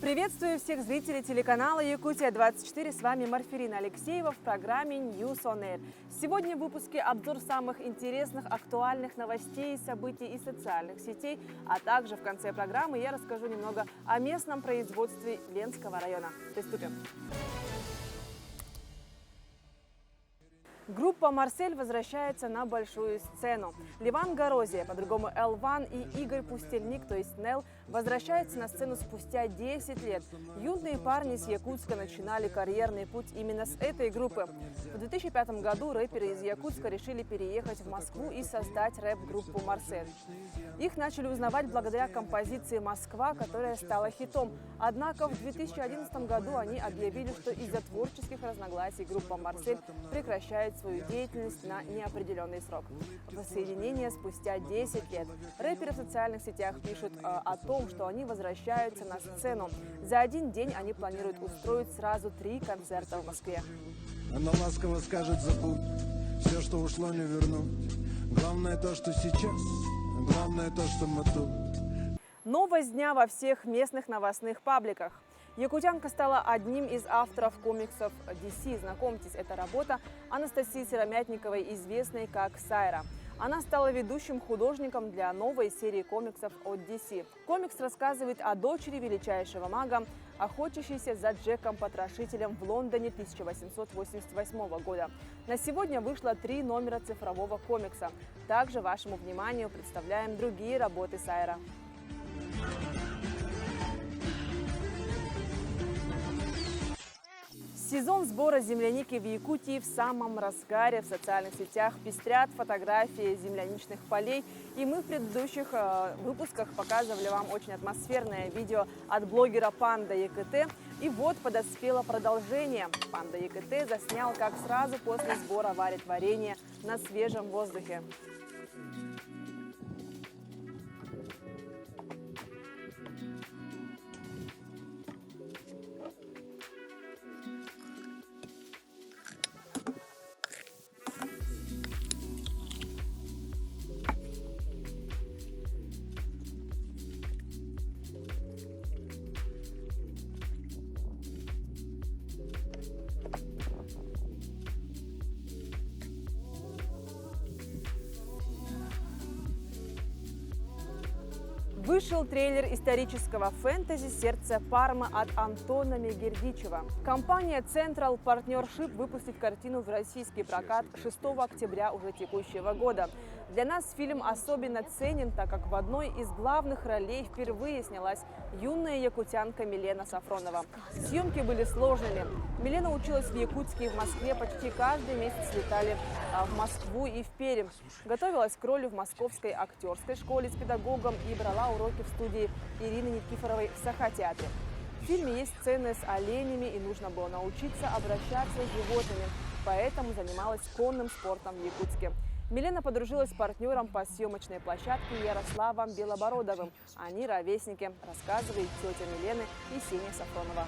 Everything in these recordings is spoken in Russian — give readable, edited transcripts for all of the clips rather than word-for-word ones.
Приветствую всех зрителей телеканала Якутия-24. С вами Марфирина Алексеева в программе News on Air. Сегодня в выпуске обзор самых интересных, актуальных новостей, событий и социальных сетей. А также в конце программы я расскажу немного о местном производстве Ленского района. Приступим. Группа «Марсель» возвращается на большую сцену. Ливан Горозия, по-другому Элван, и Игорь Пустельник, то есть Нел, возвращаются на сцену спустя 10 лет. Юные парни с Якутска начинали карьерный путь именно с этой группы. В 2005 году рэперы из Якутска решили переехать в Москву и создать рэп-группу «Марсель». Их начали узнавать благодаря композиции «Москва», которая стала хитом. Однако в 2011 году они объявили, что из-за творческих разногласий группа «Марсель» прекращает свою деятельность на неопределенный срок. Воссоединение спустя 10 лет. Рэперы в социальных сетях пишут о том, что они возвращаются на сцену. За один день они планируют устроить сразу 3 концерта в Москве. Она ласково скажет: забудь, все, что ушло, не вернуть. Главное то, что сейчас, главное то, что мы тут. Новость дня во всех местных новостных пабликах. Якутянка стала одним из авторов комиксов DC. Знакомьтесь, это работа Анастасии Сыромятниковой, известной как Сайра. Она стала ведущим художником для новой серии комиксов от DC. Комикс рассказывает о дочери величайшего мага, охотящейся за Джеком-потрошителем в Лондоне 1888 года. На сегодня вышло 3 номера цифрового комикса. Также вашему вниманию представляем другие работы Сайра. Сезон сбора земляники в Якутии в самом разгаре. В социальных сетях пестрят фотографии земляничных полей. И мы в предыдущих выпусках показывали вам очень атмосферное видео от блогера Панда ЕКТ. И вот подоспело продолжение. Панда ЕКТ заснял, как сразу после сбора варит варенье на свежем воздухе. Вышел трейлер исторического фэнтези «Сердце Пармы» от Антона Мегердичева. Компания Central Partnership выпустит картину в российский прокат 6 октября уже текущего года. Для нас фильм особенно ценен, так как в одной из главных ролей впервые снялась юная якутянка Милена Сафронова. Съемки были сложными. Милена училась в Якутске и в Москве, почти каждый месяц летали в Москву и в Пермь. Готовилась к роли в Московской актерской школе с педагогом и брала уроки в студии Ирины Никифоровой в Саха-театре. В фильме есть сцены с оленями, и нужно было научиться обращаться с животными, поэтому занималась конным спортом в Якутске. Милена подружилась с партнером по съемочной площадке Ярославом Белобородовым. Они ровесники, рассказывает тетя Милены и Сеня Сафронова.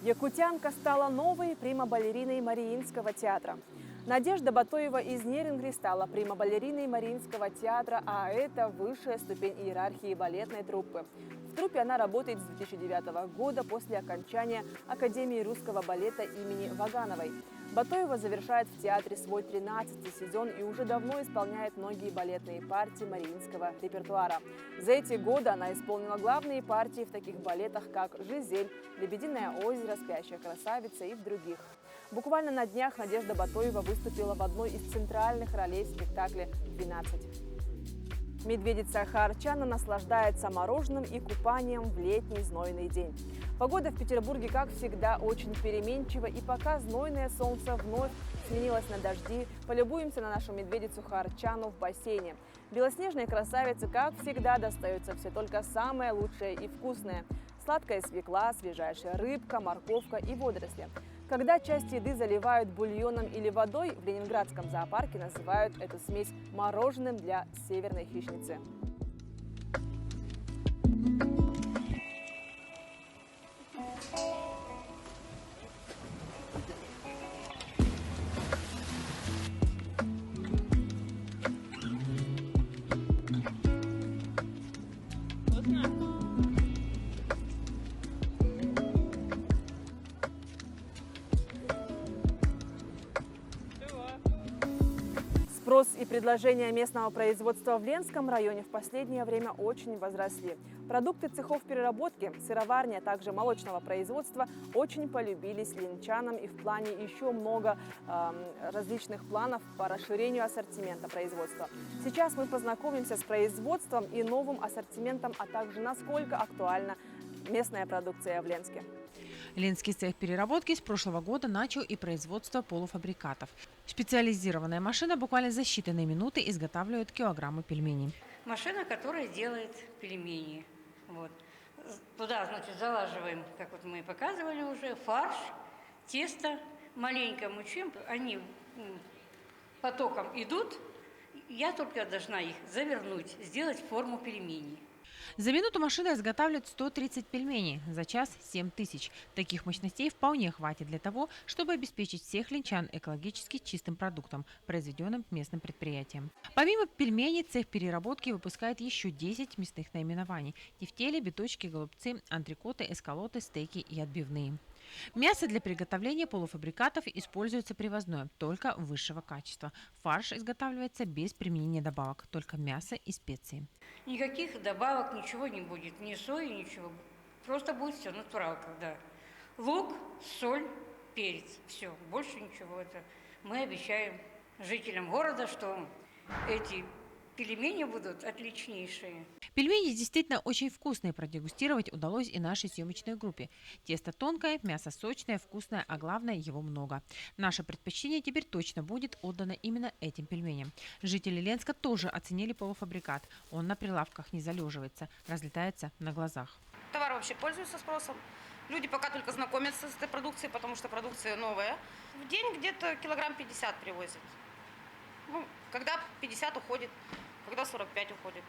Якутянка стала новой прима-балериной Мариинского театра. Надежда Батоева из Нерингри стала прима-балериной Мариинского театра, а это высшая ступень иерархии балетной труппы. В труппе она работает с 2009 года после окончания Академии русского балета имени Вагановой. Батоева завершает в театре свой 13-й сезон и уже давно исполняет многие балетные партии мариинского репертуара. За эти годы она исполнила главные партии в таких балетах, как «Жизель», «Лебединое озеро», «Спящая красавица» и в других. Буквально на днях Надежда Батоева выступила в одной из центральных ролей в спектакле «12». Медведица Хаарчана наслаждается мороженым и купанием в летний знойный день. Погода в Петербурге, как всегда, очень переменчива, и пока знойное солнце вновь сменилось на дожди, полюбуемся на нашу медведицу Хаарчану в бассейне. Белоснежной красавице, как всегда, достается все только самое лучшее и вкусное. Сладкая свекла, свежайшая рыбка, морковка и водоросли. Когда часть еды заливают бульоном или водой, в Ленинградском зоопарке называют эту смесь мороженым для северной хищницы. Спрос и предложения местного производства в Ленском районе в последнее время очень возросли. Продукты цехов переработки, сыроварни, а также молочного производства очень полюбились ленчанам, и в плане еще много различных планов по расширению ассортимента производства. Сейчас мы познакомимся с производством и новым ассортиментом, а также насколько актуальна местная продукция в Ленске. Ленский цех переработки с прошлого года начал и производство полуфабрикатов. Специализированная машина буквально за считанные минуты изготавливает килограммы пельменей. Машина, которая делает пельмени. Вот. Туда, значит, залаживаем, как вот мы и показывали уже, фарш, тесто, маленько мучим. Они потоком идут, я только должна их завернуть, сделать форму пельменей. За минуту машина изготавливает 130 пельменей, за час 7000. Таких мощностей вполне хватит для того, чтобы обеспечить всех ленчан экологически чистым продуктом, произведенным местным предприятием. Помимо пельменей, цех переработки выпускает еще 10 мясных наименований: тефтели, биточки, голубцы, антрикоты, эскалоты, стейки и отбивные. Мясо для приготовления полуфабрикатов используется привозное, только высшего качества. Фарш изготавливается без применения добавок, только мясо и специи. Никаких добавок, ничего не будет, ни сои, ничего. Просто будет все натурал, когда лук, соль, перец, все, больше ничего. Это мы обещаем жителям города, что эти пельмени будут отличнейшие. Пельмени действительно очень вкусные, продегустировать удалось и нашей съемочной группе. Тесто тонкое, мясо сочное, вкусное, а главное, его много. Наше предпочтение теперь точно будет отдано именно этим пельменям. Жители Ленска тоже оценили полуфабрикат. Он на прилавках не залеживается, разлетается на глазах. Товар вообще пользуется спросом. Люди пока только знакомятся с этой продукцией, потому что продукция новая. В день где-то килограмм 50 привозят. Ну, когда 50 уходит, когда 45 уходит.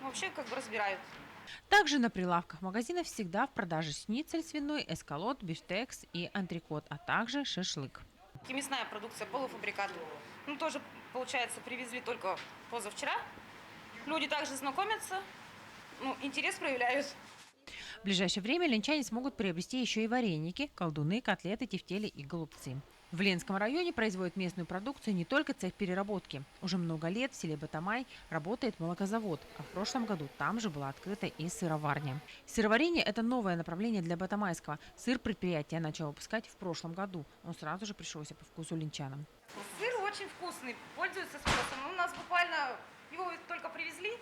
Вообще как бы разбирают. Также на прилавках магазинов всегда в продаже шницель свиной, эскалот, бифштекс и антрикот, а также шашлык. И мясная продукция, полуфабрикаты. Ну, тоже, получается, привезли только позавчера. Люди также знакомятся, интерес проявляют. В ближайшее время ленчане смогут приобрести еще и вареники, колдуны, котлеты, тефтели и голубцы. В Ленском районе производят местную продукцию не только цех переработки. Уже много лет в селе Батамай работает молокозавод, а в прошлом году там же была открыта и сыроварня. Сыроварение – это новое направление для Батамайского. Сыр предприятие начало выпускать в прошлом году. Он сразу же пришелся по вкусу ленчанам. Сыр очень вкусный, пользуется спросом. У нас буквально его только привезли,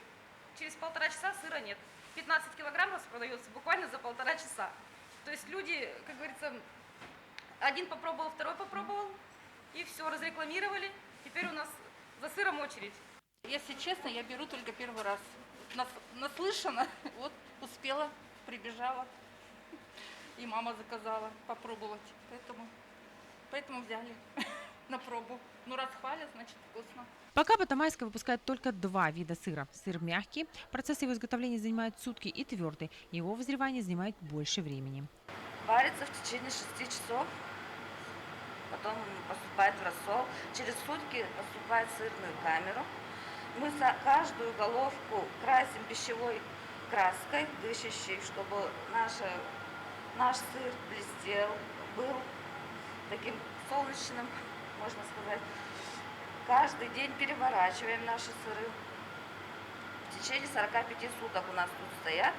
через 1,5 часа сыра нет. 15 килограмм распродается буквально за 1,5 часа. То есть люди, как говорится, один попробовал, второй попробовал, и все, разрекламировали. Теперь у нас за сыром очередь. Если честно, я беру только первый раз. Наслышана, вот успела, прибежала. И мама заказала попробовать. Поэтому взяли на пробу. Ну, раз хвалят, значит вкусно. Пока Батамайская выпускает только 2 вида сыра. Сыр мягкий, процесс его изготовления занимает сутки, и твердый. Его вызревание занимает больше времени. Варится в течение 6 часов, потом поступает в рассол. Через сутки поступает в сырную камеру. Мы каждую головку красим пищевой краской, дышащей, чтобы наш сыр блестел, был таким солнечным, можно сказать. Каждый день переворачиваем наши сыры. В течение 45 суток у нас тут стоят.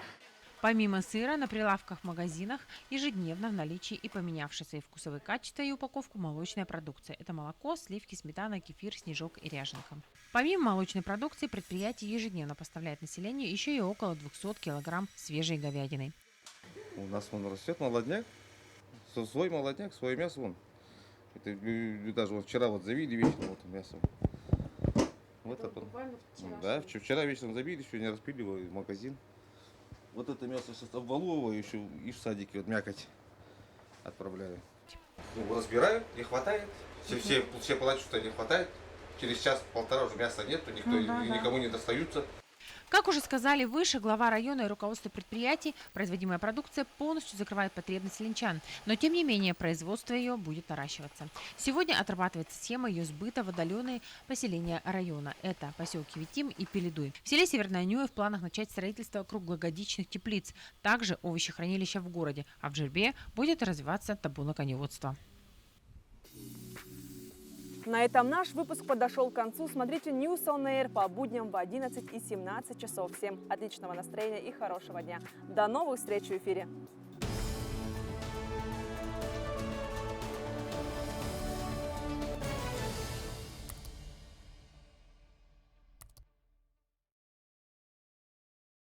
Помимо сыра, на прилавках в магазинах ежедневно в наличии и поменявшие свои вкусовые качества и упаковку молочная продукция. Это молоко, сливки, сметана, кефир, снежок и ряженка. Помимо молочной продукции, предприятие ежедневно поставляет населению еще и около 200 килограмм свежей говядины. У нас вон растет молодняк, свой молодняк, свое мясо вон. Это даже вот вчера вот завели вечером вот мясо. Вот это. Да, вчера вечером забили, сегодня распили его в магазин. Вот это мясо сейчас обвалу его еще и в садике вот мякоть отправляю. Ну, разбираю, не хватает. Все плачут, что не хватает. Через час-полтора уже мяса нет, никому не достаются. Как уже сказали выше, глава района и руководство предприятий, производимая продукция полностью закрывает потребности ленчан. Но тем не менее производство ее будет наращиваться. Сегодня отрабатывается схема ее сбыта в отдаленные поселения района. Это поселки Витим и Пеледуй. В селе Северная Нюя в планах начать строительство круглогодичных теплиц. Также овощехранилища в городе. А в Жербе будет развиваться табуноконеводство. На этом наш выпуск подошел к концу. Смотрите News on Air по будням в 11 и 17 часов. Всем отличного настроения и хорошего дня. До новых встреч в эфире.